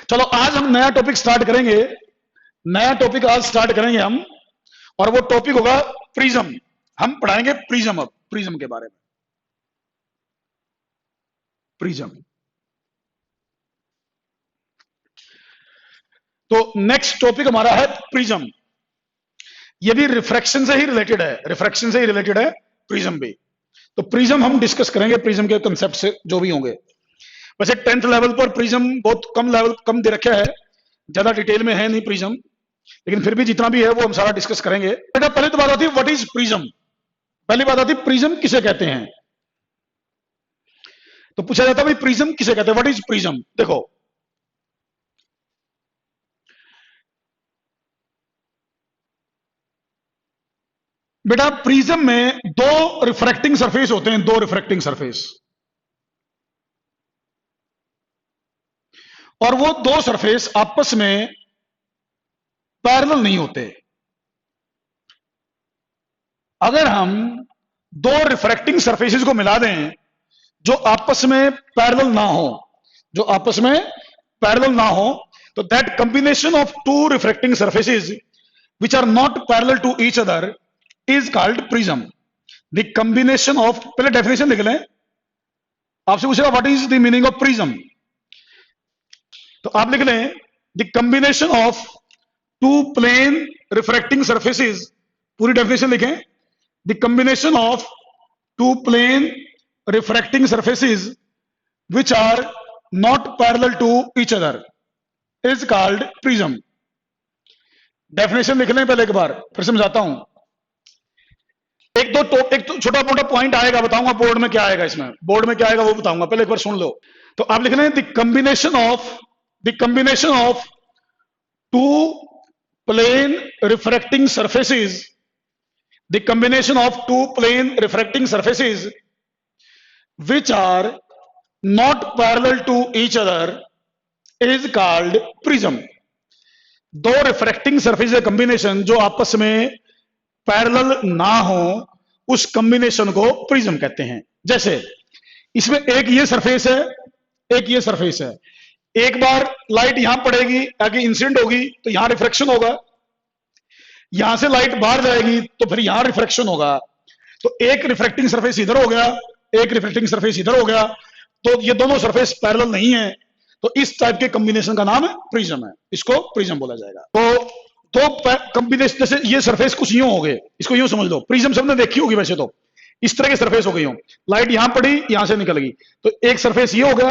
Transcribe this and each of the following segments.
चलो आज हम नया टॉपिक स्टार्ट करेंगे। नया टॉपिक आज स्टार्ट करेंगे हम, और वो टॉपिक होगा प्रिज्म। हम पढ़ाएंगे प्रिज्म, अब प्रिज्म के बारे में। प्रिज्म तो नेक्स्ट टॉपिक हमारा है प्रिज्म। ये भी रिफ्रैक्शन से ही रिलेटेड है, रिफ्रैक्शन से ही रिलेटेड है प्रिज्म भी। तो प्रिज्म हम डिस्कस करेंगे, प्रिज्म के कंसेप्ट से जो भी होंगे। वैसे 10th लेवल पर प्रिज्म बहुत कम लेवल कम दे रखा है, ज्यादा डिटेल में है नहीं प्रिज्म, लेकिन फिर भी जितना भी है वो हम सारा डिस्कस करेंगे। बेटा पहले तो बात आती है व्हाट इज प्रिज्म। पहली बात आती है प्रिज्म किसे कहते हैं। तो पूछा जाता है भाई प्रिज्म किसे कहते हैं, व्हाट इज प्रिज्म। देखो बेटा प्रिज्म में दो रिफ्रैक्टिंग सरफेस होते हैं, दो रिफ्रैक्टिंग सरफेस, और वो दो सरफेस आपस में पैरेलल नहीं होते। अगर हम दो रिफ्रैक्टिंग सरफेसेस को मिला दें जो आपस में पैरेलल ना हो, जो आपस में पैरेलल ना हो, तो that combination of two refracting surfaces which are not parallel to each other is called prism. The combination of, पहले डेफिनेशन लिख लें। आपसे पूछेगा what is the meaning of prism, तो आप लिख लें the combination of two plane refracting surfaces. पूरी डेफिनेशन लिखें, the combination of two plane refracting surfaces which are not parallel to each other is called prism. Definition लिख लें पहले, एक बार फिर समझाता हूं। एक तो छोटा मोटा पॉइंट आएगा, बताऊंगा बोर्ड में क्या आएगा, इसमें बोर्ड में क्या आएगा वो बताऊंगा, पहले एक बार सुन लो। तो आप लिख लें the combination of two plane refracting surfaces, the combination of two plane refracting surfaces which are not parallel to each other is called prism. दो रिफ्रैक्टिंग सरफेस का कॉम्बिनेशन जो आपस में पैरेलल ना हो, उस कॉम्बिनेशन को प्रिज्म कहते हैं। जैसे इसमें एक ये सरफेस है, एक ये सरफेस है। एक बार लाइट यहां पड़ेगी, आगे इंसिडेंट होगी तो यहां रिफ्रैक्शन होगा, यहां से लाइट बाहर जाएगी तो फिर यहां रिफ्रैक्शन होगा। तो एक रिफ्रैक्टिंग सरफेस इधर हो गया, एक रिफ्रैक्टिंग सरफेस इधर हो गया, तो ये दोनों सरफेस पैरेलल नहीं है, तो इस टाइप के कॉम्बिनेशन का नाम प्रिज्म है, इसको प्रिज्म बोला जाएगा। तो कॉम्बिनेशन, जैसे ये सरफेस कुछ यूं हो गए, इसको यूं समझ लो, प्रिज्म सबने देखी होगी वैसे तो, इस तरह के सरफेस हो गई हो, लाइट यहां पड़ी यहां से निकल गई, तो एक सरफेस ये हो गया,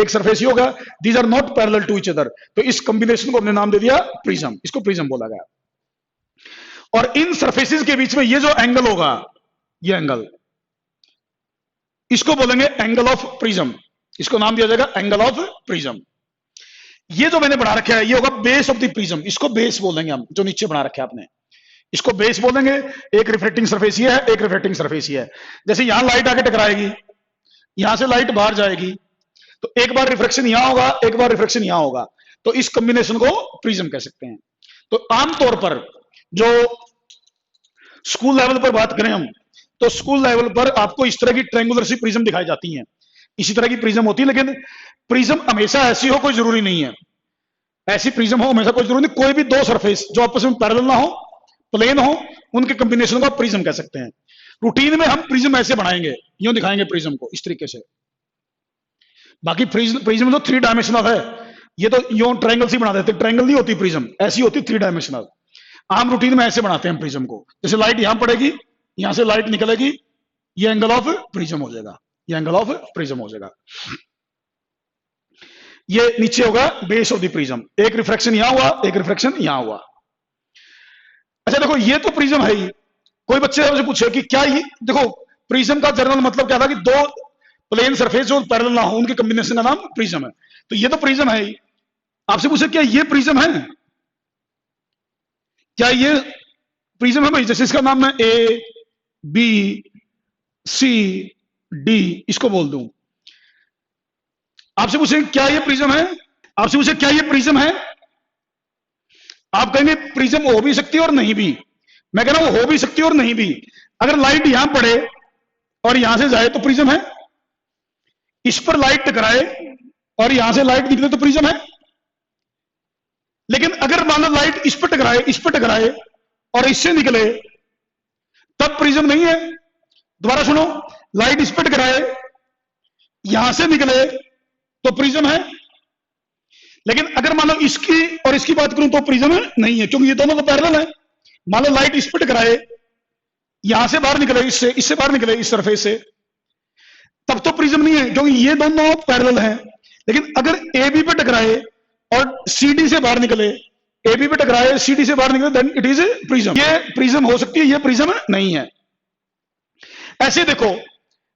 एक सरफेस ये होगा, these are not parallel to each other, तो इस कॉम्बिनेशन को हमने नाम दे दिया प्रिज्म, इसको प्रिज्म बोला गया। और इन सरफेसेस के बीच में ये जो एंगल होगा, ये एंगल, इसको बोलेंगे एंगल ऑफ प्रिज्म, इसको नाम दिया जाएगा एंगल ऑफ प्रिज्म। ये जो मैंने बना रखा है ये होगा बेस ऑफ द प्रिज्म, इसको बेस बोलेंगे हम, जो नीचे बना रखा है आपने, इसको बेस बोलेंगे। एक रिफ्लेक्टिंग सरफेस ये है, एक रिफ्लेक्टिंग सरफेस ये है। जैसे यहां लाइट आके टकराएगी, यहां से लाइट बाहर जाएगी, तो एक बार रिफ्लेक्शन यहां होगा, एक बार रिफ्लेक्शन यहां होगा, तो इस कॉम्बिनेशन को प्रिज्म कह सकते हैं। तो आमतौर पर जो स्कूल लेवल पर बात करें हम, तो स्कूल लेवल पर आपको इस तरह की ट्रायंगुलर सी प्रिज्म दिखाई जाती हैं, इसी तरह की प्रिज्म होती है। लेकिन प्रिज्म हमेशा ऐसी हो कोई जरूरी नहीं है, ऐसी प्रिज्म हो हमेशा कोई जरूरी नहीं। कोई भी दो सरफेस जो आपस में पैरेलल ना हो, प्लेन हो, उनके कॉम्बिनेशन को आप प्रिज्म कह सकते हैं। रूटीन में हम प्रिज्म ऐसे बनाएंगे, यूं दिखाएंगे प्रिज्म को इस तरीके से। बाकी प्रिज्म तो 3 डायमेंशनल है, ये तो यूं ट्रायंगल सी बना देते, ट्रायंगल नहीं होती प्रिज्म, ऐसी होती 3 डायमेंशनल। आम रूटीन में ऐसे बनाते हैं प्रिज्म को, जैसे लाइट यहां पड़ेगी, यहां से लाइट निकलेगी, ये एंगल ऑफ प्रिज्म हो जाएगा, ये एंगल ऑफ प्रिज्म हो जाएगा। ये नीचे होगा बेस ऑफ द प्रिज्म, एक रिफ्रैक्शन यहां हुआ, एक रिफ्रैक्शन यहां हुआ। अच्छा देखो ये तो प्रिज्म है ही। कोई बच्चे से पूछे कि क्या ये, देखो प्रिज्म का जनरल मतलब क्या था कि दो प्लेन सरफेस जो पैरेलल ना हो उनके कॉम्बिनेशन का नाम प्रिज्म है, तो ये तो प्रिज्म है ही। आपसे पूछे क्या ये प्रिज्म है, क्या ये प्रिज्म है भाई, जैसे इसका नाम मैं ए बी सी डी इसको बोल दूं। आपसे पूछे क्या ये प्रिज्म है, आपसे पूछे क्या ये प्रिज्म है, आप कहेंगे प्रिज्म हो भी सकती है और नहीं भी। मैं कह रहा हूं हो भी सकती है और नहीं भी। अगर लाइट यहां पड़े और यहां से जाए तो प्रिज्म है, इस पर लाइट टकराए और यहां से लाइट निकले तो प्रिज्म है। लेकिन अगर मान लो लाइट इस पर टकराए और इससे निकले, तब प्रिज्म नहीं है। दोबारा सुनो, लाइट इस पर टकराए, यहां से निकले तो प्रिज्म है। लेकिन अगर मान लो इसकी और इसकी बात करूं तो प्रिज्म नहीं है, क्योंकि ये दोनों तो पैरेलल है। मान लो लाइट इस पर टकराए, यहां से बाहर निकले, इससे बाहर निकले, इस सरफेस से, तब तो प्रिज्म नहीं है, क्योंकि ये दोनों पैरेलल हैं। लेकिन अगर ए बी पे टकराए और सी डी से बाहर निकले, ए बी पे टकराए, सी डी से बाहर निकले, देन इट इज प्रिज्म। ये प्रिज्म हो सकती है, ये प्रिज्म नहीं है। ऐसे देखो,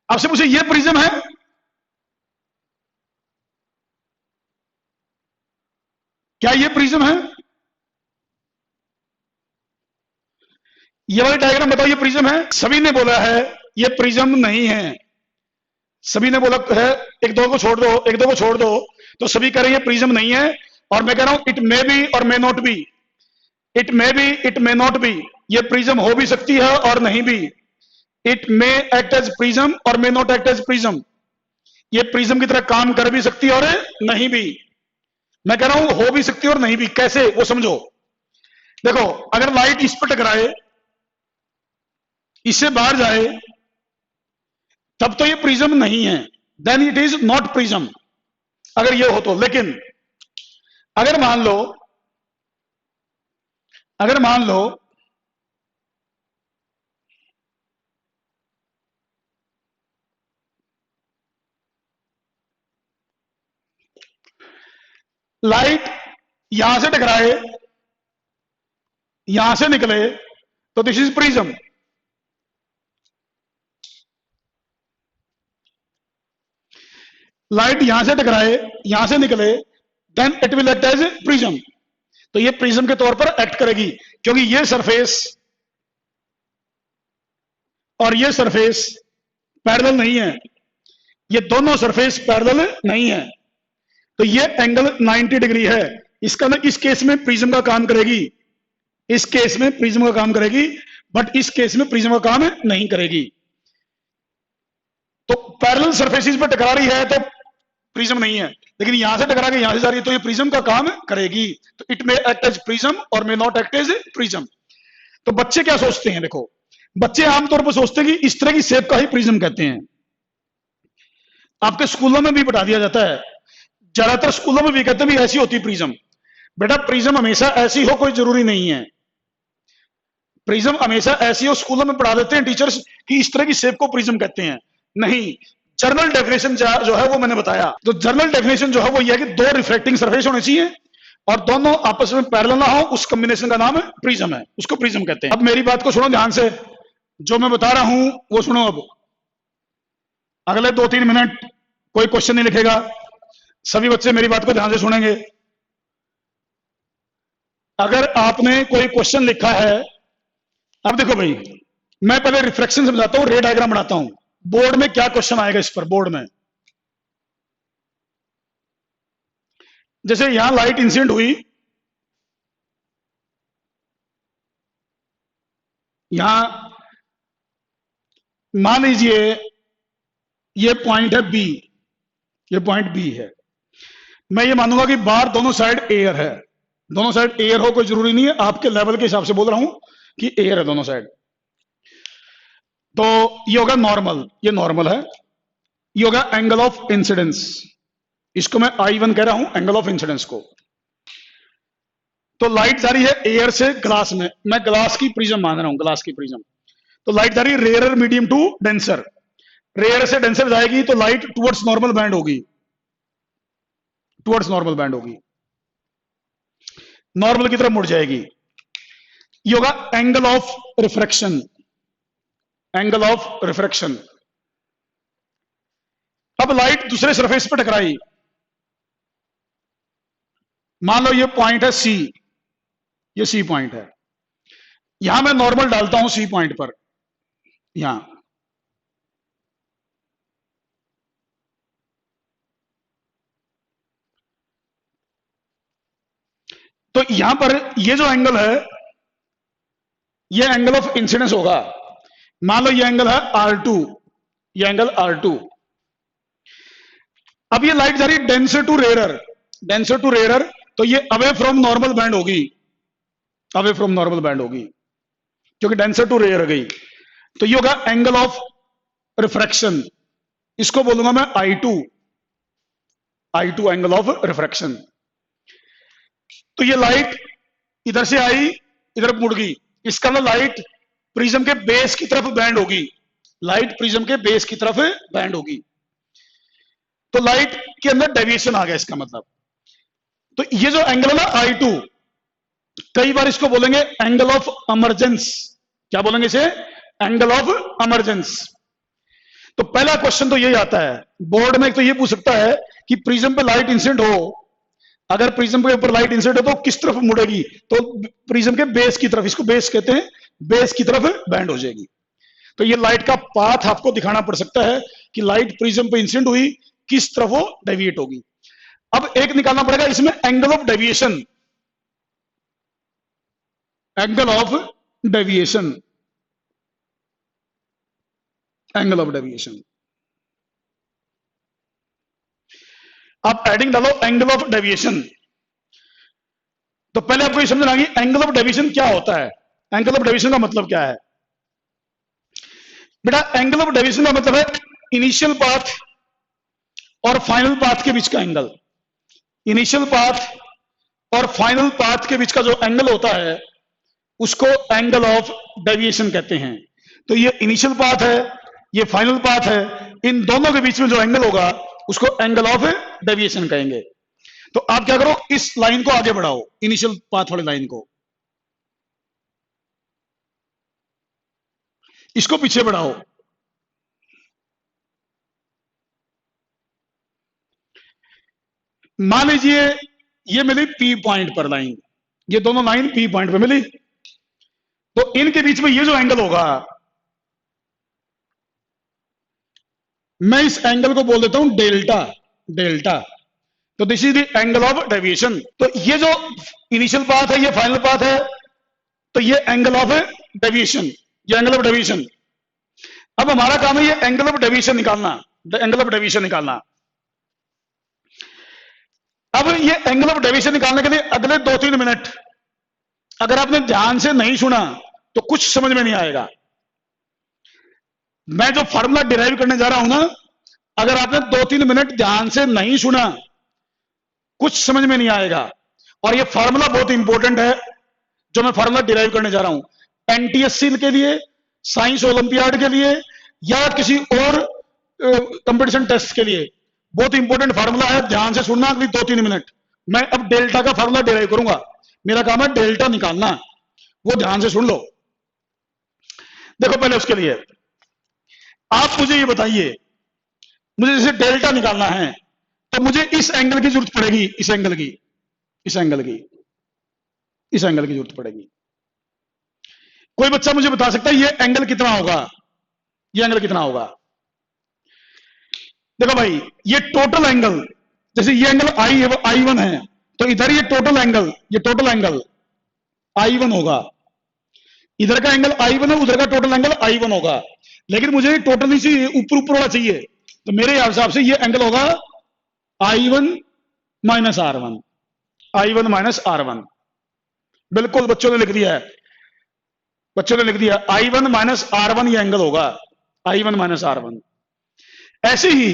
आपसे पूछे ये प्रिज्म है, क्या ये प्रिज्म है? ये वाला डायग्राम बताओ, ये प्रिज्म है? सभी ने बोला है ये प्रिज्म नहीं है। सभी ने बोला है, एक दो को छोड़ दो, तो सभी कह रहे हैं ये प्रिज्म नहीं है। और मैं कह रहा हूं इट मे बी और may not be, it may be, it may not be. ये प्रिज्म हो भी सकती है और नहीं भी। It may act as prism और may not act as prism. ये प्रिज्म की तरह काम कर भी सकती है और नहीं भी। मैं कह रहा हूं हो भी सकती है और नहीं भी। कैसे, वो समझो। देखो, अगर लाइट इस पर टकराए, इससे बाहर जाए, तब तो ये प्रिज्म नहीं है, then it is not prism, अगर ये हो तो। लेकिन अगर मान लो लाइट यहां से टकराए, यहां से निकले, तो दिस इज प्रिज्म। लाइट यहां से टकराए, यहां से निकले, then it will act as prism. तो ये प्रिज्म के तौर पर एक्ट करेगी, क्योंकि ये सरफेस और ये सरफेस पैरेलल नहीं है। ये दोनों सरफेस पैरेलल नहीं है, तो ये एंगल 90 डिग्री है। इसका ना इस केस में प्रिज्म का काम करेगी, इस केस में प्रिज्म का काम करेगी, बट इस केस में प्रिज्म का काम नहीं करेगी। तो पैरेलल सरफेसेस पर टकरा रही है तो प्रिज्म नहीं है, लेकिन यहां से टकरा के यहां से जा रही है तो ये प्रिज्म का काम करेगी। तो it may act as prism और may not act as prism. तो बच्चे क्या सोचते हैं? देखो, बच्चे आमतौर पर सोचते हैं कि इस तरह की शेप का ही प्रिज्म कहते हैं। आपके स्कूलों में भी बता दिया जाता है, ज्यादातर स्कूलों में भी कहते हैं भी ऐसी होती प्रिज्म। बेटा, प्रिज्म हमेशा ऐसी हो कोई जरूरी नहीं है। प्रिज्म हमेशा ऐसी हो, स्कूलों में पढ़ा देते हैं टीचर्स कि इस तरह की शेप को प्रिज्म कहते हैं। नहीं, जर्नल डेफिनेशन जो है वो मैंने बताया। तो जर्नल डेफिनेशन जो है वो ये है कि दो रिफ्लेक्टिंग सरफेस होने चाहिए और दोनों आपस में पैरेलल ना हो, उस कॉम्बिनेशन का नाम प्रिज्म है, उसको प्रिज्म कहते हैं। अब मेरी बात को सुनो ध्यान से, जो मैं बता रहा हूं वो सुनो। अब अगले 2-3 मिनट कोई क्वेश्चन नहीं लिखेगा, सभी बच्चे मेरी बात को ध्यान से सुनेंगे। अगर आपने कोई क्वेश्चन लिखा है, अब देखो भाई, मैं पहले रिफ्लेक्शन समझाता हूं, रे डायग्राम बनाता हूं। बोर्ड में क्या क्वेश्चन आएगा इस पर? बोर्ड में जैसे यहां लाइट इंसिडेंट हुई, यहां मान लीजिए ये पॉइंट है बी, ये पॉइंट बी है। मैं ये मानूंगा कि बाहर दोनों साइड एयर है। दोनों साइड एयर हो कोई जरूरी नहीं है, आपके लेवल के हिसाब से बोल रहा हूं कि एयर है दोनों साइड। तो ये होगा नॉर्मल, ये नॉर्मल है। ये होगा एंगल ऑफ इंसिडेंस, इसको मैं I1 कह रहा हूं, एंगल ऑफ इंसिडेंस को। तो लाइट जा रही है एयर से ग्लास में, मैं ग्लास की प्रिज्म मान रहा हूं, ग्लास की प्रिज्म। तो लाइट जा रही है rare medium to denser, rare से डेंसर जाएगी तो लाइट टुवर्ड्स नॉर्मल बैंड होगी, टुवर्ड्स नॉर्मल बैंड होगी, नॉर्मल की तरफ मुड़ जाएगी। ये होगा angle of refraction, angle of refraction. अब लाइट दूसरे सरफेस पर टकराई, मान लो ये पॉइंट है सी, ये सी पॉइंट है। यहां मैं नॉर्मल डालता हूं सी पॉइंट पर, यहां तो यहां पर ये जो एंगल है ये एंगल ऑफ इंसिडेंस होगा। मान लो ये एंगल है R2, ये एंगल R2। अब ये लाइट जा रही है denser to rarer, denser to rarer, तो ये अवे फ्रॉम नॉर्मल बैंड होगी, अवे फ्रॉम नॉर्मल बैंड होगी, क्योंकि डेंसर टू रेयर गई। तो ये होगा एंगल ऑफ रिफ्रैक्शन, इसको बोलूंगा मैं I2, I2 angle of refraction. तो ये लाइट इधर से आई, इधर मुड़ गई, इसका मतलब लाइट प्रिज्म के बेस की तरफ बैंड होगी, लाइट प्रिज्म के बेस की तरफ बैंड होगी, तो लाइट के अंदर डेविएशन आ गया इसका मतलब। तो ये जो एंगल है ना I2, कई बार इसको बोलेंगे एंगल ऑफ इमरजेंस। क्या बोलेंगे इसे? Angle of emergence. तो पहला क्वेश्चन तो यही आता है बोर्ड में, एक तो ये पूछ सकता है कि प्रिज्म पे लाइट इंसिडेंट हो, अगर प्रिज्म के ऊपर लाइट इंसिडेंट हो तो किस तरफ मुड़ेगी? तो प्रिज्म के बेस की तरफ, इसको बेस कहते हैं, बेस की तरफ बैंड हो जाएगी। तो ये लाइट का पाथ आपको दिखाना पड़ सकता है कि लाइट प्रिज्म पे इंसिडेंट हुई, किस तरफ वो डेविएट होगी। अब एक निकालना पड़ेगा इसमें angle of deviation, angle of deviation, angle of deviation. आप एडिंग डालो एंगल ऑफ डेविएशन। तो पहले आपको ये समझना है कि एंगल ऑफ डेविएशन क्या होता है, एंगल ऑफ डेविएशन का मतलब क्या है। बेटा एंगल ऑफ डेविएशन का मतलब है इनिशियल पाथ और फाइनल पाथ के बीच का एंगल। इनिशियल पाथ और फाइनल पाथ के बीच का जो एंगल होता है उसको एंगल ऑफ डेविएशन कहते हैं। तो ये इनिशियल पाथ है, ये फाइनल पाथ है, इन दोनों के बीच में जो एंगल होगा उसको एंगल ऑफ डेविएशन कहेंगे। तो आप क्या करो, इस लाइन को आगे बढ़ाओ, इनिशियल पाथ वाली लाइन को, इसको पीछे बढ़ाओ। मान लीजिए ये मिली P पॉइंट पर लाइन, ये दोनों लाइन P पॉइंट पर मिली, तो इनके बीच में ये जो एंगल होगा, मैं इस एंगल को बोल देता हूं डेल्टा, डेल्टा। तो this is the angle of deviation. तो ये जो इनिशियल पाथ है, ये फाइनल पाथ है, तो ये एंगल ऑफ डेविएशन, ये एंगल ऑफ डेविएशन। अब हमारा काम है ये एंगल ऑफ डेविएशन निकालना, एंगल ऑफ डेविएशन निकालना। अब ये एंगल ऑफ डेविएशन निकालने के लिए अगले 2-3 मिनट अगर आपने ध्यान से नहीं सुना तो कुछ समझ में नहीं आएगा। मैं जो फार्मूला डिराइव करने जा रहा हूं ना, अगर आपने 2-3 मिनट ध्यान से नहीं सुना कुछ समझ में नहीं आएगा। और ये फार्मूला बहुत इंपॉर्टेंट है जो मैं फार्मूला डिराइव करने जा रहा हूं, NTSC के लिए, साइंस ओलंपियाड के लिए, या किसी और कंपटीशन टेस्ट के लिए बहुत इंपॉर्टेंट फार्मूला है। ध्यान से सुनना अगली 2-3 मिनट। मैं अब डेल्टा का फार्मूला डिराइव करूंगा, मेरा काम है डेल्टा निकालना, वो ध्यान से सुन लो। देखो पहले उसके लिए आप मुझे ये बताइए, मुझे जैसे डेल्टा निकालना है तो मुझे इस एंगल की जरूरत पड़ेगी, इस एंगल की, इस एंगल की, इस एंगल की जरूरत पड़ेगी। कोई बच्चा मुझे बता सकता है ये एंगल कितना होगा, ये एंगल कितना होगा? देखो भाई ये टोटल एंगल, जैसे ये एंगल I1 है, तो इधर ये टोटल एंगल, ये टोटल एंगल I1 होगा। इधर का एंगल I1 है, उधर का टोटल एंगल I1 होगा। लेकिन मुझे टोटल नहीं चाहिए, ऊपर ऊपर वाला चाहिए। तो मेरे हिसाब से ये एंगल होगा I1 minus R1, I1 minus R1। बिल्कुल बच्चों ने लिख दिया है, बच्चों ने लिख दिया I1 माइनस R1 ये एंगल होगा, I1 माइनस R1। ऐसे ही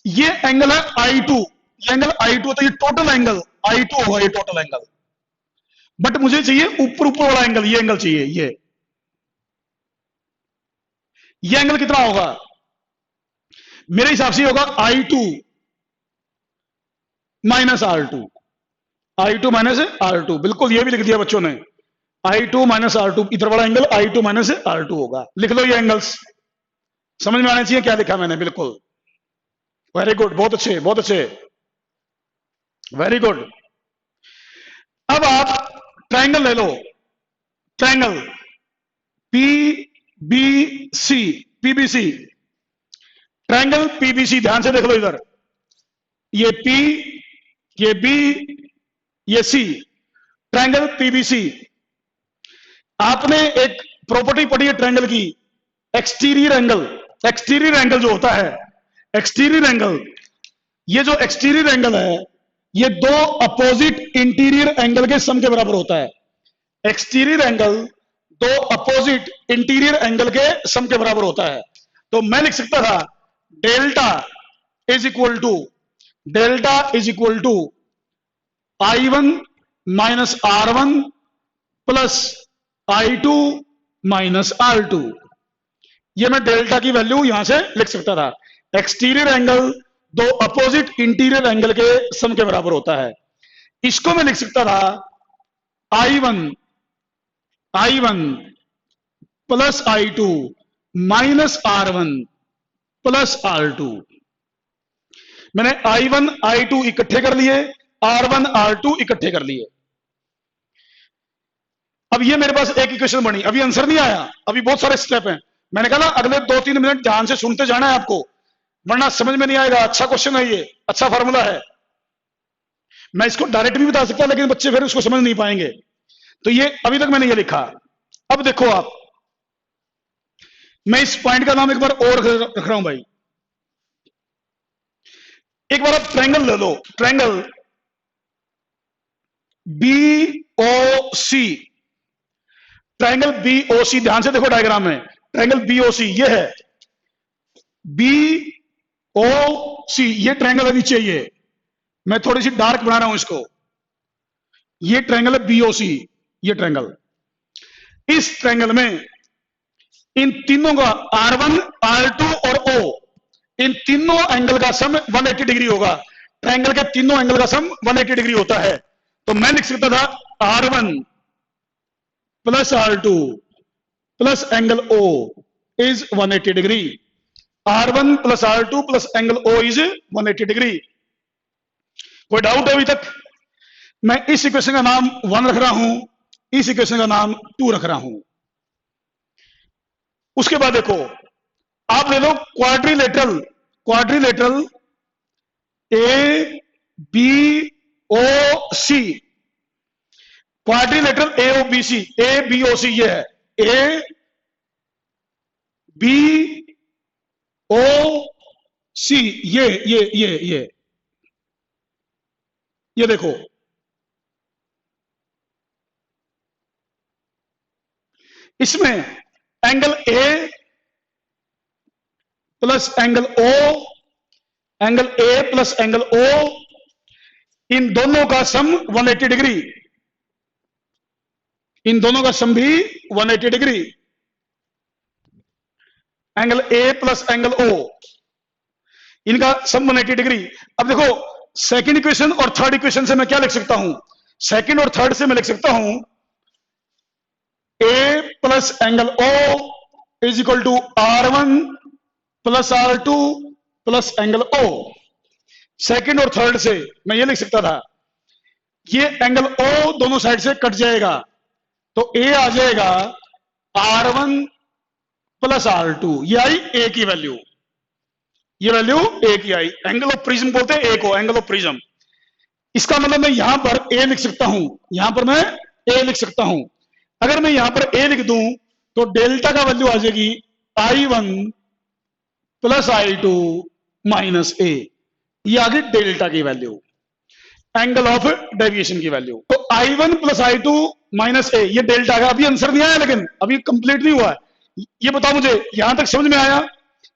ये एंगल है I2, ये एंगल I2, तो ये टोटल एंगल I2 होगा, ये टोटल एंगल। बट मुझे चाहिए ऊपर ऊपर वाला एंगल, ये एंगल चाहिए, ये एंगल कितना होगा? मेरे हिसाब से होगा I2 minus R2, I2 minus R2। बिल्कुल ये भी लिख दिया बच्चों ने, I2 माइनस R2, इधर वाला एंगल I2 माइनस R2 होगा। लिख लो ये एंगल्स, समझ में आना चाहिए क्या लिखा मैंने। बिल्कुल वेरी गुड, बहुत अच्छे, बहुत अच्छे, वेरी गुड। अब आप ट्रायंगल ले लो, triangle PBC, PBC, triangle PBC, ध्यान से देख लो इधर, ये P, ये B, ये C, ट्रायंगल PBC। आपने एक प्रॉपर्टी पढ़ी है ट्रायंगल की, एक्सटीरियर एंगल। एक्सटीरियर एंगल जो होता है, एक्सटीरियर एंगल, ये जो एक्सटीरियर एंगल है ये दो अपोजिट इंटीरियर एंगल के सम के बराबर होता है। एक्सटीरियर एंगल दो अपोजिट इंटीरियर एंगल के सम के बराबर होता है। तो मैं लिख सकता था delta is equal to I1 minus R1 plus I2 minus R2। ये मैं डेल्टा की वैल्यू यहां से लिख सकता था। एक्सटीरियर एंगल दो अपोजिट इंटीरियर एंगल के सम के बराबर होता है। इसको मैं लिख सकता था I1 plus I2 minus R1 plus R2। मैंने I1 I2 इकट्ठे कर लिए, R1 R2 इकट्ठे कर लिए। अब ये मेरे पास एक इक्वेशन बनी। अभी आंसर नहीं आया, अभी बहुत सारे स्टेप हैं। मैंने कहा ना अगले 2-3 मिनट ध्यान से सुनते जाना है आपको, वरना समझ में नहीं आएगा। अच्छा क्वेश्चन है, ये अच्छा फॉर्मूला है। मैं इसको डायरेक्ट भी बता सकता, लेकिन बच्चे फिर उसको समझ नहीं पाएंगे। तो ये अभी तक मैंने ये लिखा। अब देखो आप, मैं इस पॉइंट का नाम एक बार और रख रहा हूं भाई। एक बार आप ट्रायंगल ले लो, ट्रायंगल BOC, ट्रायंगल BOC। ध्यान से देखो डायग्राम में, ट्रायंगल BOC ये है, BOC ये ट्रायंगल है नीचे। ये मैं थोड़ी सी डार्क बना रहा हूं इसको। ये ट्रायंगल है BOC, ये ट्रायंगल। इस ट्रायंगल में इन तीनों का R1 R2 और O, इन तीनों एंगल का सम 180 डिग्री होगा। ट्रायंगल के तीनों एंगल का सम 180 डिग्री होता है। तो मैं लिख सकता था R1 plus R2 plus angle O is 180 degree. R1 plus R2 plus angle O is 180 degree. कोई डाउट है अभी तक? मैं इस इक्वेशन का नाम 1 रख रहा हूं, इस इक्वेशन का नाम 2 रख रहा हूं। उसके बाद देखो, आप ले लो quadrilateral, quadrilateral ABOC, quadrilateral ABOC ये है ABOC। ये देखो, इसमें angle A plus angle O, angle A plus angle O, इन दोनों का सम 180 डिग्री, इन दोनों का सम भी 180 degree. Angle A plus angle O, इनका सम 180 डिग्री। अब देखो सेकंड इक्वेशन और थर्ड इक्वेशन से मैं क्या लिख सकता हूं? सेकंड और थर्ड से मैं लिख सकता हूं A plus angle O is equal to R1 plus R2 plus angle O। Second और थर्ड से मैं ये लिख सकता था, ये एंगल O दोनों साइड से कट जाएगा, तो A आ जाएगा R1 प्लस R2। ये आई A की वैल्यू, ये वैल्यू A की आई। एंगल ऑफ प्रिज्म बोलते हैं A को, एंगल ऑफ प्रिज्म। इसका मतलब मैं यहां पर A लिख सकता हूं, यहां पर मैं A लिख सकता हूं। अगर मैं यहां पर A लिख दूं तो डेल्टा का वैल्यू आ जाएगी I1 plus I2 minus A। ये आ गई डेल्टा की वैल्यू, एंगल ऑफ डेविएशन की वैल्यू। तो I1 plus I2 minus A, ये डेल्टा का। अभी आंसर नहीं आया, लेकिन अभी कंप्लीट नहीं हुआ है। ये बताओ मुझे, यहां तक समझ में आया?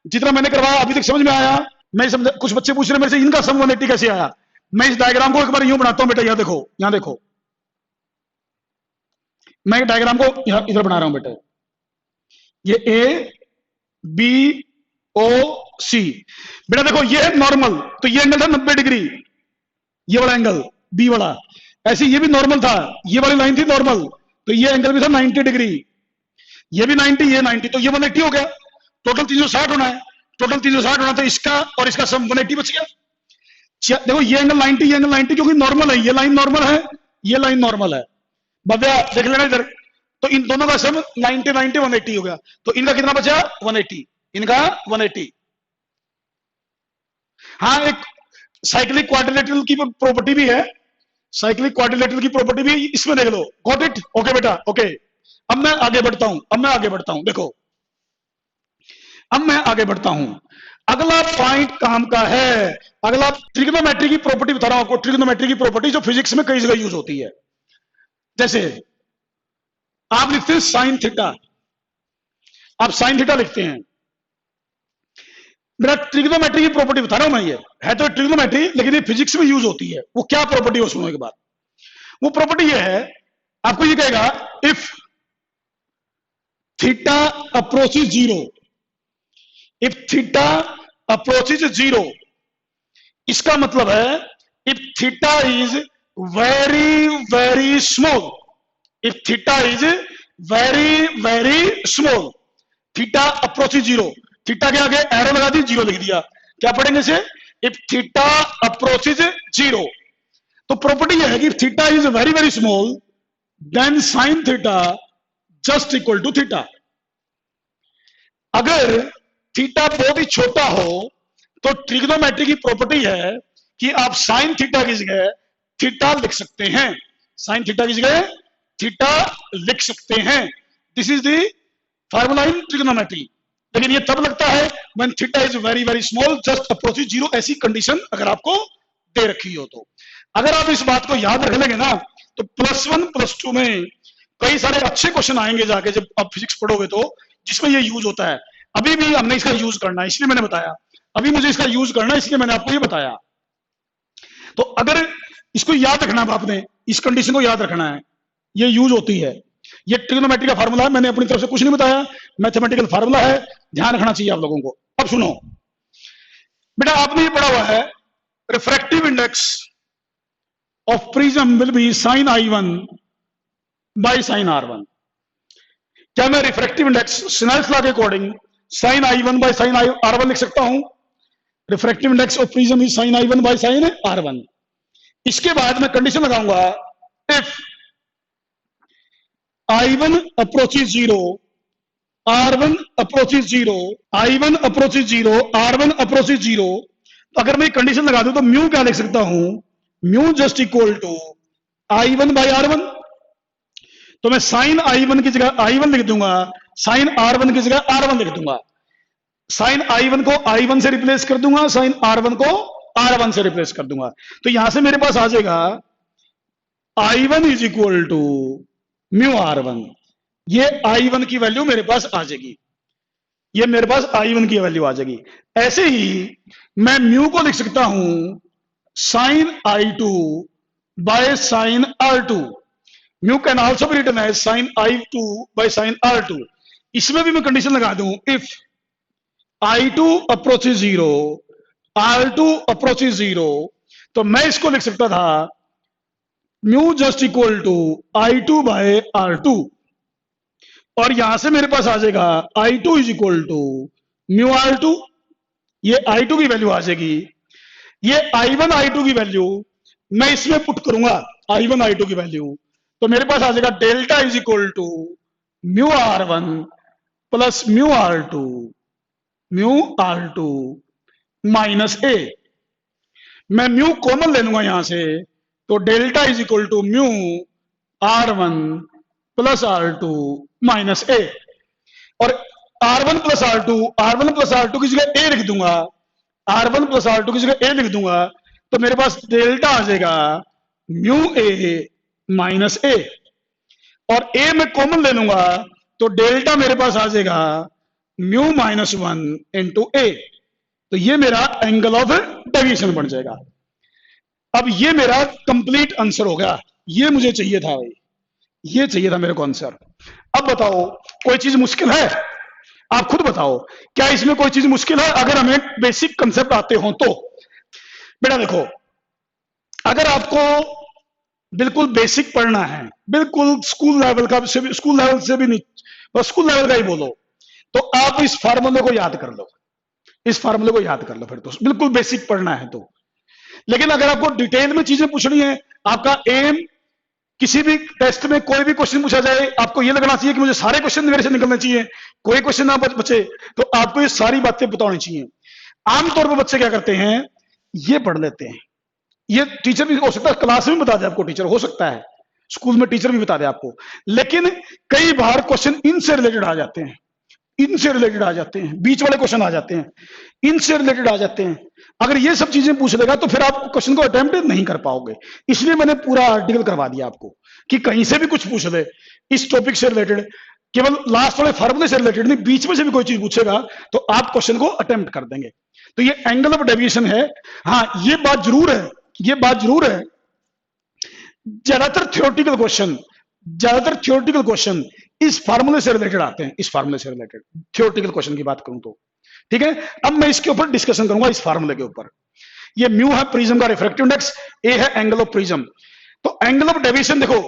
जितना मैंने करवाया अभी तक समझ में आया? मैं समझ, कुछ बच्चे पूछ रहे मेरे से इनका सम 180 कैसे आया। मैं इस डायग्राम को एक बार यूं बनाता हूं बेटा, यहां देखो, यहां देखो, मैं डायग्राम को इधर बना रहा हूं बेटा। ये ABOC बेटा देखो, ये है नॉर्मल, तो ये एंगल था 90 डिग्री, ये वाला एंगल B वाला। ऐसे ये भी नॉर्मल था, ये वाली लाइन थी नॉर्मल, तो ये एंगल भी था 90 डिग्री। ये भी 90, ये 90, तो ये 180 हो गया। टोटल 360 होना है, टोटल 360 होना, तो इसका और इसका सम 180 बच गया। देखो ये एंगल 90, ये एंगल 90, क्योंकि नॉर्मल है, ये लाइन नॉर्मल है, ये लाइन नॉर्मल है। भव्या देख लेना इधर, तो इन दोनों का सम 90 90 180 हो गया। तो इनका कितना बचा? 180, इनका 180। हाँ, एक साइक्लिक क्वाड्रिलेटरल की प्रॉपर्टी भी है, साइक्लिक क्वाड्रिलेटरल की प्रॉपर्टी भी इसमें देख लो। Got it? ओके बेटा, ओके। अब मैं आगे बढ़ता हूं, देखो, अब मैं आगे बढ़ता हूं। अगला पॉइंट काम का है, अगला ट्रिग्नोमेट्री की प्रॉपर्टी बता रहा हूं आपको। ट्रिग्नोमेट्री की प्रॉपर्टी जो फिजिक्स में कई जगह यूज होती है। जैसे आप लिखते हैं साइन थीटा, आप साइन थीटा लिखते हैं। मेरा ट्रिग्नोमेट्री की प्रॉपर्टी बता रहा हूं मैं, ये है तो ट्रिग्नोमेट्री, लेकिन ये फिजिक्स में यूज होती है। वो क्या प्रॉपर्टी है सुनो एक बार। वो प्रॉपर्टी ये है, आपको ये कहेगा if theta approaches zero, if theta approaches zero, इसका मतलब है if theta is very very small, if theta is very very small, theta approaches zero, theta के आगे एरो लगा दी, जीरो लिख दिया। क्या पढ़ेंगे इसे? If theta approaches zero. तो प्रॉपर्टी यह है कि theta is very very small then sine theta just equal to theta. अगर थीटा बहुत ही छोटा हो तो ट्रिग्नोमेट्री की प्रॉपर्टी है कि आप साइन थीटा की जगह थीटा लिख सकते हैं, साइन थीटा की जगह थीटा लिख सकते हैं। This is the formula in trigonometry. लेकिन ये तब लगता है when theta is very very small just approaches zero, ऐसी कंडीशन अगर आपको दे रखी हो तो। अगर आप इस बात को याद रख लेंगे ना तो +1 +2 में कई सारे अच्छे क्वेश्चन आएंगे जाके, जब आप फिजिक्स पढ़ोगे तो, जिसमें ये यूज होता है। अभी भी हमने इसका यूज करना है इसलिए मैंने बताया, अभी मुझे इसका यूज करना है इसलिए मैंने आपको ये बताया। तो अगर इसको याद रखना है आपने, इस कंडीशन को याद रखना है, ये यूज होती है। ये ट्रिग्नोमेट्री का फार्मूला है, मैंने अपनी तरफ से कुछ नहीं बताया, मैथमेटिकल फार्मूला है, ध्यान रखना चाहिए आप लोगों को। अब सुनो बेटा, आपने ये पढ़ा हुआ है refractive index of prism will be sine I1 by sine R1। क्या मैं रिफ्रैक्टिव इंडेक्स स्नेल्स लॉ के according sine I1 by sine R1 लिख सकता हूं? Refractive index of prism is sine I1 by sine R1। इसके बाद मैं condition लगाऊंगा if I1 approaches zero, R1 approaches zero, I1 approaches zero, R1 approaches zero. तो अगर मैं कंडीशन लगा दूं तो म्यू क्या लिख सकता हूं? Mu just equal to I1 by R1। तो मैं साइन I1 की जगह I1 लिख दूंगा, साइन R1 की जगह R1 लिख दूंगा। साइन I1 को I1 से रिप्लेस कर दूंगा, साइन R1 को R1 से रिप्लेस कर दूंगा। तो यहां से मेरे पास आ जाएगा I1 is equal to mu R1। ये I1 की वैल्यू मेरे पास आ जाएगी, ये मेरे पास I1 की वैल्यू आ जाएगी। ऐसे ही मैं म्यू को लिख सकता हूं sine I2 by sine R2। Mu can also be written as sine I2 by sine R2। इसमें भी मैं कंडीशन लगा दूं if I2 approaches zero, R2 approaches zero, तो मैं इसको लिख सकता था mu just equal to I2 by R2। और यहां से मेरे पास आ जाएगा I2 is equal to mu R2। ये I2 की वैल्यू आ जाएगी। ये I1 I2 की वैल्यू मैं इसमें पुट करूंगा, I1 I2 की वैल्यू, तो मेरे पास आ जाएगा delta is equal to mu R1 plus mu R2 minus A। मैं म्यू कॉमन ले लूंगा यहां से, तो delta is equal to mu R1 plus R2 minus A। और R1 प्लस R2 की जगह A लिख दूंगा, R1 प्लस R2 की जगह A लिख दूंगा, तो मेरे पास डेल्टा आ जाएगा म्यू A माइनस A। और A में कॉमन ले लूंगा तो डेल्टा मेरे पास आ जाएगा म्यू -1 इंटू A। तो ये मेरा एंगल ऑफ डेविएशन बन जाएगा। अब ये मेरा कंप्लीट आंसर हो गया, ये मुझे चाहिए था भाई, ये चाहिए था मेरे को आंसर। अब बताओ कोई चीज मुश्किल है? आप खुद बताओ, क्या इसमें कोई चीज मुश्किल है? अगर हमें बेसिक कंसेप्ट आते हो तो। बेटा देखो, अगर आपको बिल्कुल बेसिक पढ़ना है, बिल्कुल स्कूल लेवल से भी नहीं, बस स्कूल लेवल का ही बोलो, तो आप इस फार्मूले को याद कर लो, इस फार्मूले को याद कर लो, फिर तो बिल्कुल बेसिक पढ़ना है तो। लेकिन अगर आपको डिटेल में चीजें पूछनी है, आपका एम किसी भी टेस्ट में कोई भी क्वेश्चन पूछा जाए, आपको ये लगना चाहिए कि मुझे सारे क्वेश्चन मेरे से निकलने चाहिए, कोई क्वेश्चन ना बचे, तो आपको ये सारी बातें पता होनी चाहिए। आमतौर पर बच्चे क्या करते हैं, ये पढ़ लेते हैं। ये टीचर भी हो सकता है क्लास में बता दे आपको, टीचर हो सकता है स्कूल में टीचर भी बता दे आपको, लेकिन कई बार क्वेश्चन इनसे रिलेटेड आ जाते हैं, इनसे रिलेटेड आ जाते हैं, बीच वाले क्वेश्चन आ जाते हैं, इनसे रिलेटेड आ जाते हैं। अगर ये सब चीजें पूछ लेगा तो फिर आप क्वेश्चन को अटेम्प्ट नहीं कर पाओगे। इसलिए मैंने पूरा आर्टिकल करवा दिया आपको कि कहीं से भी कुछ पूछ ले इस टॉपिक से रिलेटेड, केवल लास्ट वाले फार्मूले से रिलेटेड नहीं, बीच में से भी कोई चीज पूछेगा तो आप क्वेश्चन को अटेम्प्ट कर देंगे। तो ये एंगल ऑफ डेविएशन है। हाँ, ये बात जरूर है, ये बात जरूर है, ज्यादातर थ्योरेटिकल क्वेश्चन इस फार्मूले से रिलेटेड आते हैं, इस फार्मूले से रिलेटेड थ्योरेटिकल क्वेश्चन की बात करूं तो। ठीक है, अब मैं इसके ऊपर डिस्कशन करूंगा, इस फार्मूले के ऊपर। ये म्यू है प्रिज्म का रिफ्रैक्टिव इंडेक्स, ए है एंगल ऑफ प्रिज्म। तो एंगल ऑफ डेविएशन देखो,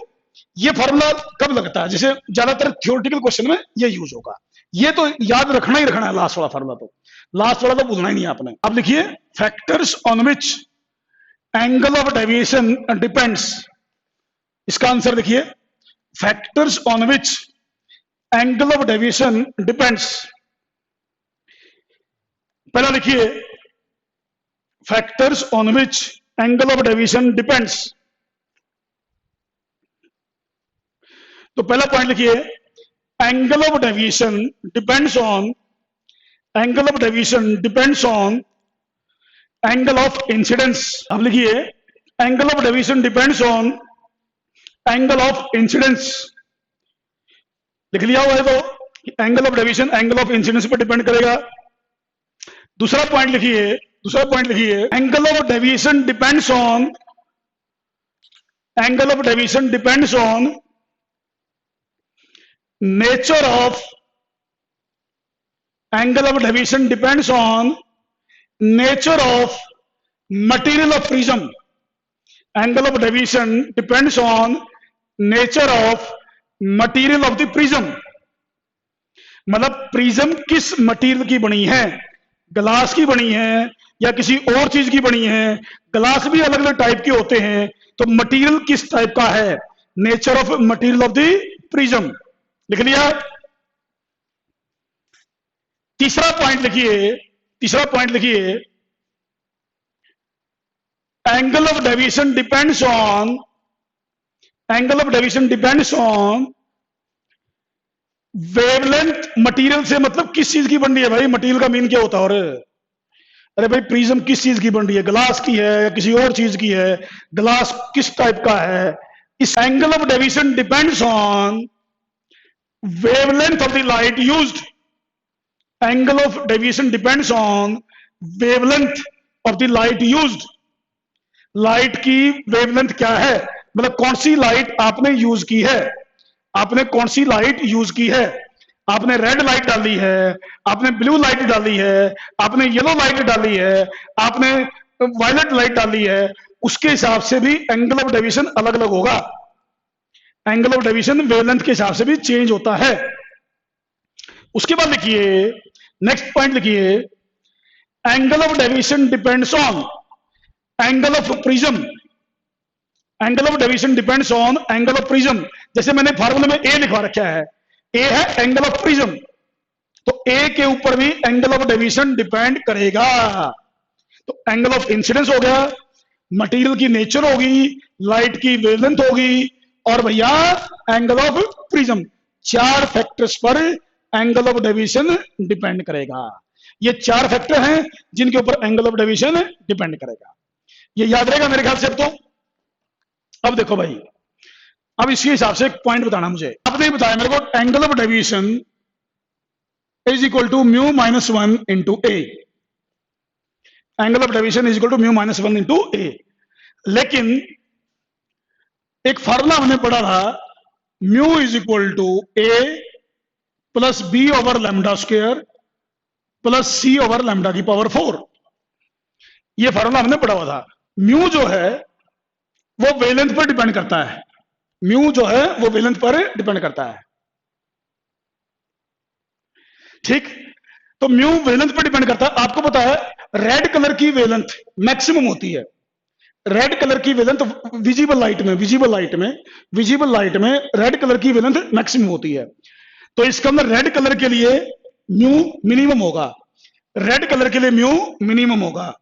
ये फार्मूला कब लगता है, जैसे ज्यादातर थ्योरेटिकल क्वेश्चन में ये यूज होगा। ये तो याद रखना ही रखना है, लास्ट वाला फार्मूला तो, लास्ट वाला तो भूलना ही नहीं आपने। अब लिखिए, factors on which angle of deviation depends. इसका आंसर देखिए, factors on which angle of deviation depends. पहला लिखिए, factors on which angle of deviation depends. तो पहला पॉइंट लिखिए, angle of deviation depends on, angle of deviation depends on angle of incidence. अब लिखिए, angle of deviation depends on angle of incidence. लिख लिया हुआ है तो angle of deviation angle of incidence पर डिपेंड करेगा। दूसरा पॉइंट लिखिए, angle of deviation depends on, angle of deviation depends on nature of, angle of deviation depends on nature of material of prism. Angle of deviation depends on nature of material of the prism. मतलब prism किस material की बनी है, glass की बनी है या किसी और चीज की बनी है। ग्लास भी अलग अलग टाइप के होते हैं, तो मटेरियल किस टाइप का है, nature of material of the prism. लिख लिया। तीसरा पॉइंट लिखिए, angle of deviation depends on, angle of deviation depends on wavelength material से। मतलब किस चीज की बन रही है भाई, मटेरियल का मीन क्या होता है? और अरे भाई, प्रिज्म किस चीज की बन रही है, ग्लास की है या किसी और चीज की है, ग्लास किस टाइप का है। इस angle of deviation depends on wavelength of the light used. Angle of deviation depends on wavelength of the light used. Light की वेवलेंथ क्या है, मतलब कौन सी लाइट आपने यूज की है, आपने कौन सी लाइट यूज की है। आपने रेड लाइट डाली है, आपने ब्लू लाइट डाली है, आपने येलो लाइट डाली है, आपने वायलेट लाइट डाली है, उसके हिसाब से भी एंगल ऑफ डेविएशन अलग अलग होगा। एंगल ऑफ डेविएशन वेवलेंथ के हिसाब से भी चेंज होता है। उसके बाद लिखिए, नेक्स्ट पॉइंट लिखिए, angle of deviation depends on angle of prism. Angle of deviation depends on angle of prism. जैसे मैंने फार्मूले में ए लिखवा रखा है, ए है एंगल ऑफ प्रिज्म, तो ए के ऊपर भी एंगल ऑफ डेविएशन डिपेंड करेगा। तो एंगल ऑफ इंसिडेंस हो गया, मटेरियल की नेचर होगी, लाइट की वेवलेंथ होगी, और भैया एंगल ऑफ प्रिज्म। 4 फैक्टर्स पर एंगल ऑफ डेविएशन डिपेंड करेगा। ये 4 फैक्टर हैं जिनके ऊपर एंगल ऑफ डेविएशन डिपेंड करेगा। ये याद रहेगा मेरे ख्याल से। अब तो अब देखो भाई, अब इसके हिसाब से एक पॉइंट बताना मुझे। आपने बताया मेरे को angle of deviation is equal to mu minus 1 into A. Angle of deviation is equal to mu minus 1 into A. लेकिन एक फार्मूला हमने पढ़ा था, mu is equal to A plus B over lambda square plus C over lambda की power 4। ये formula हमने पढ़ा हुआ था। म्यू जो है वो वेवलेंथ पर डिपेंड करता है, म्यू जो है वो वेवलेंथ पर डिपेंड करता है। ठीक, तो म्यू वेवलेंथ पर डिपेंड करता है। आपको पता है रेड कलर की वेवलेंथ मैक्सिमम होती है। रेड कलर की वेवलेंथ विजिबल लाइट में रेड कलर की वेवलेंथ मैक्सिमम होती है। तो इसके अंदर रेड कलर के लिए म्यू मिनिमम होगा, रेड कलर के लिए म्यू मिनिमम होगा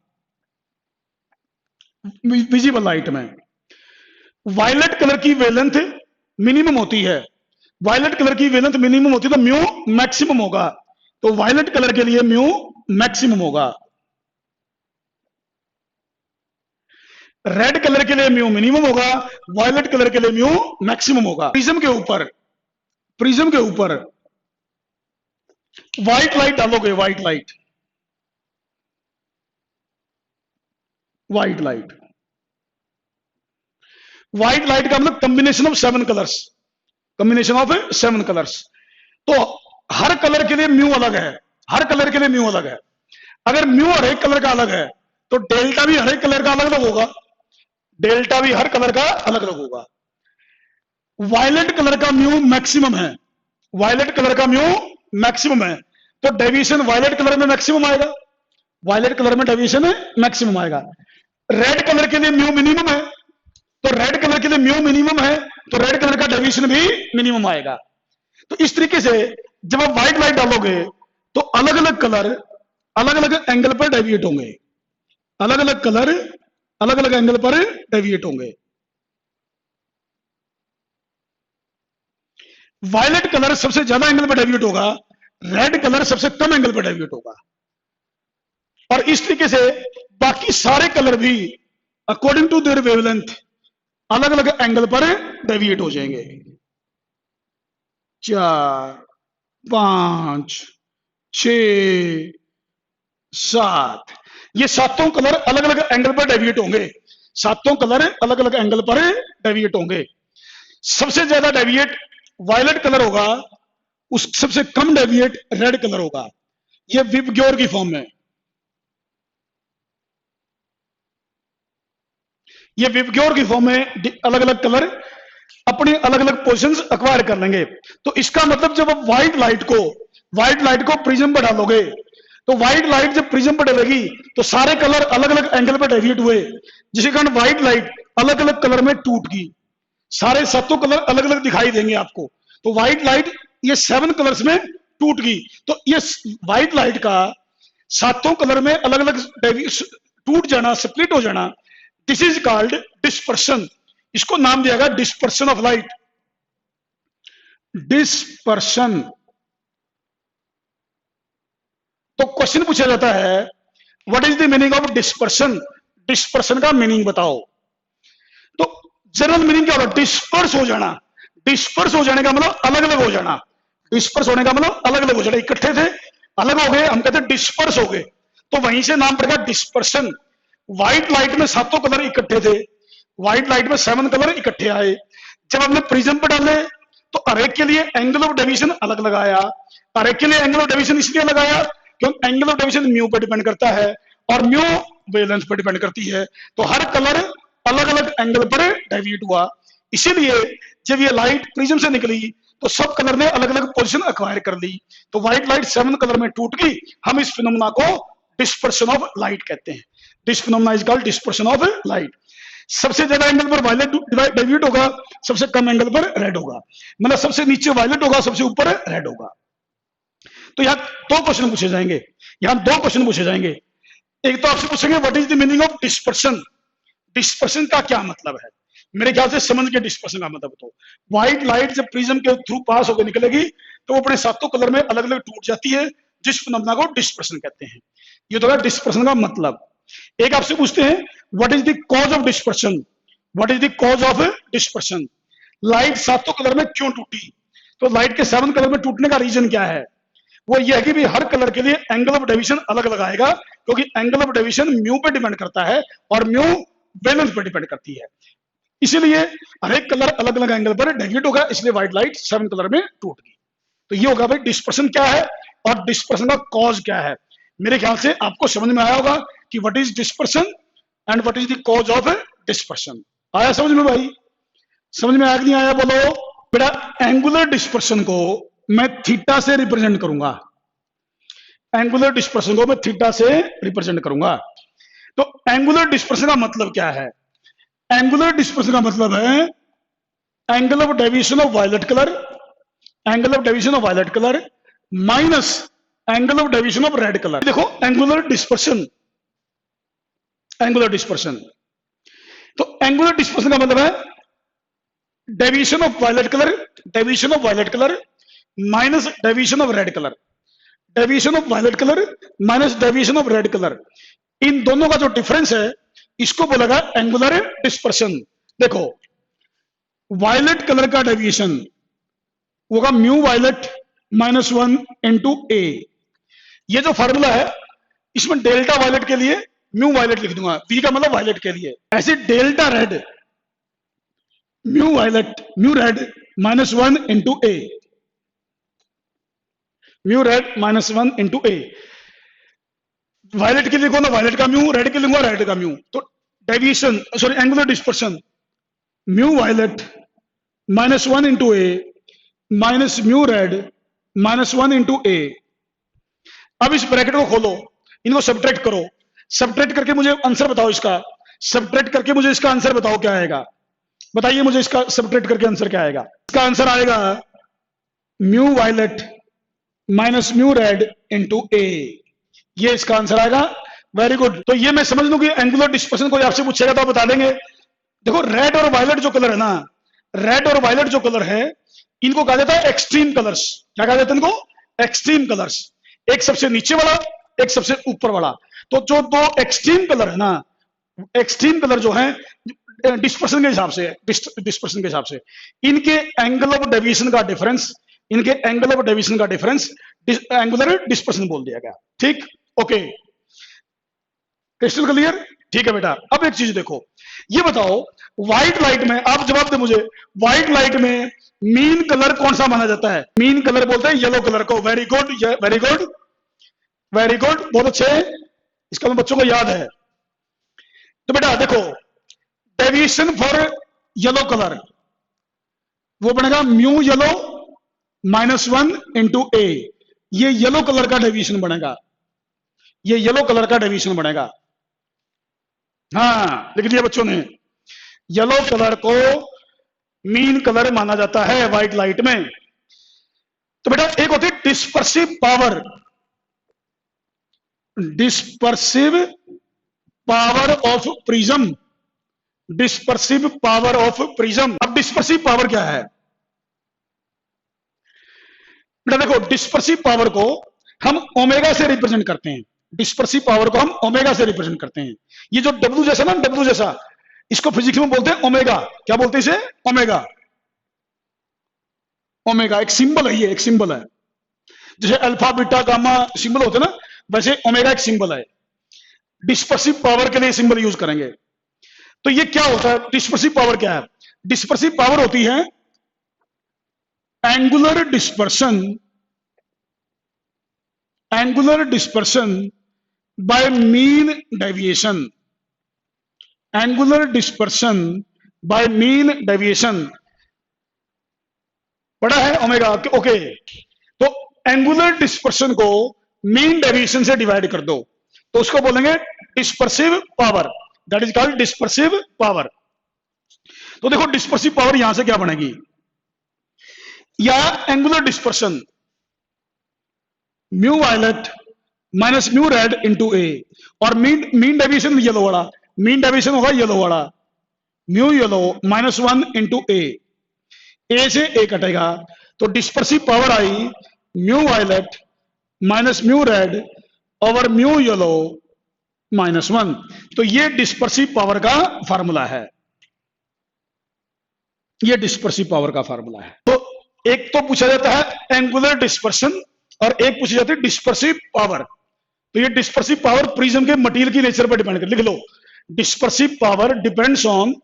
विजिबल लाइट में। वायलेट कलर की वेवलेंथ मिनिमम होती है, वायलेट कलर की वेवलेंथ मिनिमम होती है, तो म्यू मैक्सिमम होगा। तो वायलेट कलर के लिए म्यू मैक्सिमम होगा, रेड कलर के लिए म्यू मिनिमम होगा, वायलेट कलर के लिए म्यू मैक्सिमम होगा। प्रिज्म के ऊपर व्हाइट लाइट डालोगे, व्हाइट लाइट का मतलब कॉम्बिनेशन ऑफ 7 कलर्स, तो हर कलर के लिए म्यू अलग है, अगर म्यू हर एक कलर का अलग है तो डेल्टा भी हर एक कलर का अलग अलग होगा, वायलेट कलर का म्यू मैक्सिमम है, तो डेविएशन वायलेट कलर में मैक्सिमम आएगा, रेड कलर के लिए म्यू मिनिमम है, तो रेड कलर का डेविएशन भी मिनिमम आएगा। तो इस तरीके से जब आप व्हाइट लाइट डालोगे तो अलग अलग कलर अलग अलग एंगल पर डेविएट होंगे, वायलेट कलर सबसे ज्यादा एंगल पर डेविएट होगा, रेड कलर सबसे कम एंगल पर डेविएट होगा, और इस तरीके से बाकी सारे कलर भी अकॉर्डिंग टू देयर वेवलेंथ अलग अलग एंगल पर डेविएट हो जाएंगे। 4 5 6 7 ये सातों कलर अलग अलग एंगल पर डेविएट होंगे, सबसे ज्यादा डेविएट वायलेट कलर होगा, उस सबसे कम डेविएट रेड कलर होगा। ये विबग्योर की फॉर्म में, अलग अलग कलर अपनी अलग अलग पोजीशंस एक्वायर कर लेंगे। तो इसका मतलब जब आप व्हाइट लाइट को प्रिज्म पर डालोगे तो व्हाइट लाइट जब प्रिज्म पर डलेगी तो सारे कलर अलग अलग एंगल पर डेविएट हुए, जिसके कारण व्हाइट लाइट अलग अलग कलर में टूट गई, सारे सातों कलर अलग अलग दिखाई देंगे आपको। तो व्हाइट लाइट ये 7 कलर्स में टूट गई, तो ये व्हाइट लाइट का सातों कलर में अलग अलग टूट जाना, स्प्लिट हो जाना, दिस इज कॉल्ड डिस्पर्शन। इसको नाम दिया गया डिस्पर्शन ऑफ लाइट, डिस्पर्शन। तो क्वेश्चन पूछा जाता है what is the meaning of dispersion, dispersion का मीनिंग बताओ। तो जनरल मीनिंग क्या होगा, डिस्पर्स हो जाने का मतलब अलग अलग हो जाना, इकट्ठे थे अलग हो गए, हम कहते हैं डिस्पर्स हो गए, तो वहीं से नाम पड़ेगा डिस्पर्शन। व्हाइट लाइट में सातों कलर इकट्ठे थे, व्हाइट लाइट में 7 कलर इकट्ठे आए, जब हमने प्रिज्म पर डाले तो हर एक के लिए एंगल ऑफ डेविएशन अलग लगाया, हर एक के लिए एंगल ऑफ डेविएशन इसलिए लगाया क्योंकि एंगल ऑफ डेविएशन म्यू पर डिपेंड करता है और म्यू वेवलेंथ पर डिपेंड करती है, तो हर कलर अलग अलग एंगल पर डेविएट हुआ। इसीलिए जब ये लाइट प्रिज्म से निकली तो सब कलर ने अलग अलग पोजीशन एक्वायर कर ली, तो व्हाइट लाइट 7 कलर में टूट गई। हम इस फिनोमेना को डिस्पर्शन ऑफ लाइट कहते हैं, this phenomena is called dispersion of light. सबसे ज्यादा एंगल पर वायलेट डेविएट होगा, सबसे कम एंगल पर रेड होगा, मतलब सबसे नीचे वायलेट होगा, सबसे ऊपर रेड होगा। तो यहां 2 क्वेश्चन पूछे जाएंगे, एक तो आपसे पूछेंगे what is the meaning of dispersion, dispersion का क्या मतलब है। मेरे ख्याल से समझ के डिस्पर्शन का मतलब तो व्हाइट लाइट जब प्रिज्म के थ्रू पास होकर निकलेगी तो वो अपने सातों कलर में अलग अलग टूट जाती है, जिस फिनोमेना को डिस्पर्शन कहते हैं। ये तो है डिस्पर्शन का मतलब। एक आपसे पूछते हैं what is the cause of dispersion, light सातों कलर में क्यों टूटी। तो लाइट के 7 कलर में टूटने का रीजन क्या है, वो ये है कि भी हर कलर के लिए एंगल ऑफ डेविएशन अलग लगाएगा, क्योंकि एंगल ऑफ डेविएशन म्यू पे डिपेंड करता है और म्यू वेवलेंथ पर डिपेंड करती है, इसीलिए हर एक कलर अलग अलग एंगल पर डेविएट होगा, इसलिए व्हाइट लाइट 7 कलर में टूट गई। तो ये होगा भाई डिस्पर्शन क्या है और डिस्पर्शन का कॉज क्या है। मेरे ख्याल से आपको समझ में आया होगा कि what is dispersion and what is the cause of dispersion. आया समझ में भाई, समझ में आया कि नहीं आया बोलो। बेटा एंगुलर डिस्पर्शन को मैं थीटा से रिप्रेजेंट करूंगा, तो एंगुलर डिस्पर्शन का मतलब क्या है, एंगुलर डिस्पर्शन का मतलब है angle of deviation of violet colour minus angle of deviation of red colour. देखो एंगुलर डिस्पर्शन, तो एंगुलर डिस्पर्शन का मतलब है deviation of violet colour minus deviation of red colour. Deviation of violet colour minus deviation of red colour, इन दोनों का जो difference है इसको बोलेगा एंगुलर डिस्पर्शन। देखो वायलेट कलर का डेविएशन होगा mu violet minus 1 into A. ये जो फॉर्मूला है इसमें डेल्टा वायलेट के लिए म्यू वायलेट लिख दूंगा, वी का मतलब वायलेट के लिए। ऐसे delta red mu violet mu red minus 1 into A, mu red minus 1 into A. Violet के लिए लिखो ना वायलेट का म्यू, रेड के लिए रेड का म्यू। तो deviation sorry angular dispersion mu violet minus 1 into A minus mu red minus 1 into A. अब इस ब्रैकेट को खोलो, इनको सब्ट्रैक्ट करो, सब्ट्रैक्ट करके मुझे आंसर बताओ इसका, सब्ट्रैक्ट करके मुझे इसका आंसर बताओ क्या आएगा। बताइए मुझे इसका सब्ट्रैक्ट करके आंसर क्या आएगा। इसका आंसर आएगा mu violet minus mu red into A, ये इसका आंसर आएगा। Very good. तो ये मैं समझ लूं कि एंगुलर डिस्पर्शन कोई आपसे पूछेगा तो आप बता देंगे। देखो रेड और वायलेट जो कलर है ना, रेड और वायलेट जो कलर है इनको कहा जाता है एक्सट्रीम कलर्स। क्या कहा जाता है इनको? Extreme colours. एक सबसे नीचे वाला, एक सबसे ऊपर वाला। तो जो दो एक्सट्रीम कलर है ना, एक्सट्रीम कलर जो है डिस्पर्शन के हिसाब से, डिस्पर्शन के हिसाब से इनके एंगल ऑफ डेविएशन का डिफरेंस, इनके एंगल ऑफ डेविएशन का डिफरेंस एंगुलर डिस्पर्शन बोल दिया गया। ठीक, ओके, क्रिस्टल क्लियर? ठीक है बेटा। अब एक चीज देखो, ये बताओ व्हाइट लाइट में, आप जवाब दे मुझे, व्हाइट लाइट में मीन कलर कौन सा माना जाता है? मीन कलर बोलते हैं येलो कलर को। Very good, very good, very good, बहुत अच्छे, इसका मैं बच्चों को याद है। तो बेटा देखो डेविएशन फॉर येलो कलर वो बनेगा mu yellow minus 1 into A. ये येलो कलर का डेविएशन बनेगा, ये येलो कलर का डेविएशन बनेगा। हाँ लिख दिया बच्चों ने, येलो कलर को मीन कलर माना जाता है व्हाइट लाइट में। तो बेटा एक होती है dispersive power, dispersive power of prism, dispersive power of prism. अब डिस्पर्सिव पावर क्या है बेटा? देखो डिस्पर्सिव पावर को हम ओमेगा से रिप्रेजेंट करते हैं, डिस्पर्सिव पावर को हम ओमेगा से रिप्रेजेंट करते हैं। ये जो डब्ल्यू जैसा ना, डब्ल्यू जैसा, इसको फिजिक्स में बोलते हैं ओमेगा। क्या बोलते हैं इसे? ओमेगा। ओमेगा एक सिंबल है, ये एक सिंबल है। जैसे अल्फा बीटा गामा सिंबल होते हैं ना, वैसे ओमेगा एक सिंबल है। डिस्पर्सिव पावर के लिए सिंबल यूज करेंगे। तो ये क्या होता है? डिस्पर्सिव पावर क्या है? डिस्पर्सिव पावर होती है angular dispersion, angular dispersion by mean deviation, angular dispersion by mean deviation. बड़ा है ओमेगा, ओके। तो एंगुलर डिस्पर्शन को मीन डेविएशन से डिवाइड कर दो तो उसको बोलेंगे dispersive power, that is called dispersive power. तो देखो डिस्पर्सिव पावर यहां से क्या बनेगी, या angular dispersion mu violet minus mu red into A, और मीन डेविएशन येलो वाला, मीन डेविएशन होगा येलो वाला, mu yellow minus 1 into A से ए कटेगा तो डिस्पर्सिव पावर आई mu violet minus mu red over mu yellow minus 1। तो ये डिस्पर्सिव पावर का फार्मूला है, ये डिस्पर्सिव पावर का फार्मूला है। तो एक तो पूछा जाता है एंगुलर डिस्पर्शन और एक पूछी जाती है डिस्पर्सिव पावर। तो ये डिस्पर्सिव पावर प्रिज्म के मटेरियल की नेचर पर डिपेंड कर, लिख लो dispersive power depends on,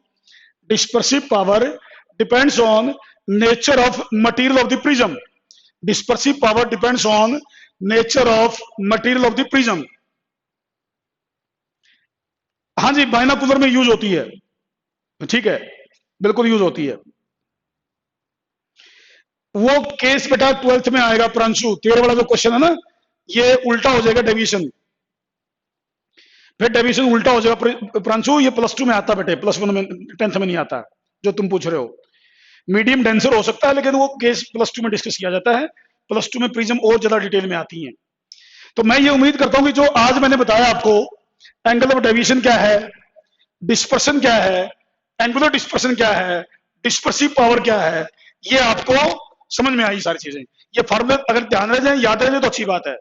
dispersive power depends on nature of material of the prism, dispersive power depends on nature of material of the prism. हाँ जी, बाइनोकुलर में use होती है, ठीक है, बिल्कुल यूज होती है। वो केस बेटा 12th में आएगा प्रांशु, तेरे वाला जो क्वेश्चन है ना, ये उल्टा हो जाएगा डेविएशन, फिर डेविएशन उल्टा हो जाएगा प्रांशु। ये +2 में आता बेटे, +1 में 10th में नहीं आता जो तुम पूछ रहे हो। मीडियम डेंसर हो सकता है लेकिन वो केस +2 में डिस्कस किया जाता है, +2 में प्रिज्म और ज्यादा डिटेल में आती हैं। तो मैं ये उम्मीद करता हूं कि जो आज मैंने बताया आपको, एंगल ऑफ डेविएशन क्या है, डिस्पर्शन क्या है, एंगुलर डिस्पर्शन क्या है, डिस्पर्सिव पावर क्या है, ये आपको समझ में आई सारी चीजें। ये फॉर्मूले अगर ध्यान रह जाए, याद रह जाए तो अच्छी बात है।